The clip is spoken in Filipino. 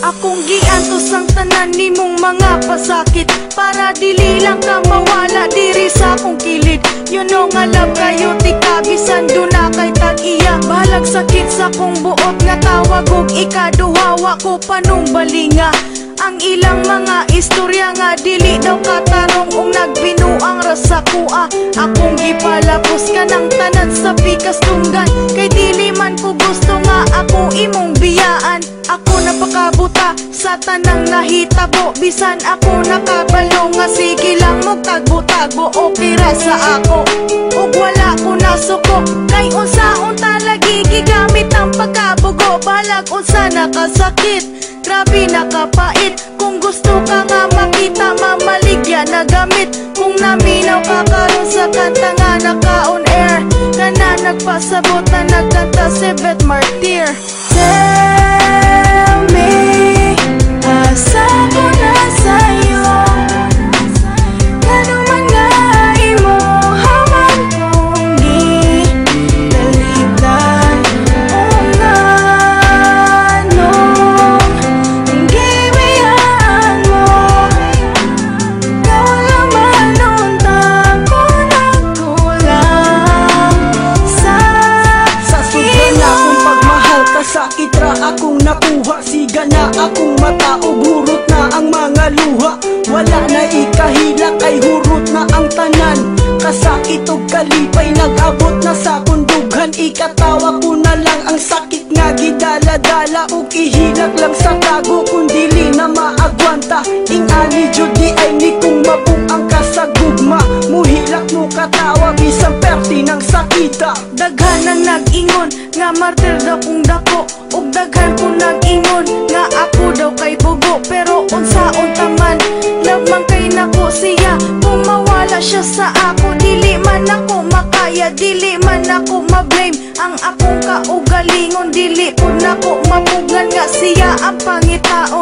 Akong giantos ang tanan nimong mga pasakit, para dili lang ka mawala diri sa akong kilid. You know nga love kayo ti kabisan do na kay tag-iya. Balag sakit sa kong buot nga tawag og ikaduhawa ko panumbalinga. Ang ilang mga istorya nga dili daw katarong ung nagbinuang rasa kuha. Akong gipalapos ka ng tanan sa pikas tunggan, kay dili man ko gusto nga ako imong biyaan. Ako napakabuta sa tanang nahitabo, bisan ako nakabalo nga sige lang mo tagbo-tagbo. Okay ra sa ako ug wala ko nasuko, kay unsaon talagi gigamit ang pagkabugo. Balag unsa nakasakit, grabe nakapait. Kung gusto ka nga makita, mamaligya na gamit. Kung naminaw ka karon sa kanta nga naka-on air, kana nagpasabot na nagkanta si Beth Martir. Tell me, asa ko na sa'yo, ano man nga imo haman kong gitalitan. O nanong gibiyaan mo, ikaw naman untang ko nagkulang sa sobrang na akong pagmahal. Kasakit ra akong nakuha, siga na akong mata ug hurot na ang mga luha. Wala na ikahila kay hurot na ang tanan. Kasakit ug kalipay nag-abot na sa kundughan. Ikatawa ko na lang ang sakit nga gidala-dala, ug ihilak lang sa tago kung dili na maagwanta. Ingani jud di ay ni kung mabung ang kasagugma. Muhilak mo katawa bisan perti ng sakita. Daghan ang nag-ingon nga martir daw kung dako, ug daghan ko nag-ingon nga ako daw kay bugo. Pero unsaon taman, love man kay nako siya. Kung mawala siya sa ako, dili man ako makaya, dili man ako ma-blame. Ang akong kaugalingon, dili po nako mapugan nga siya ang pangitaon.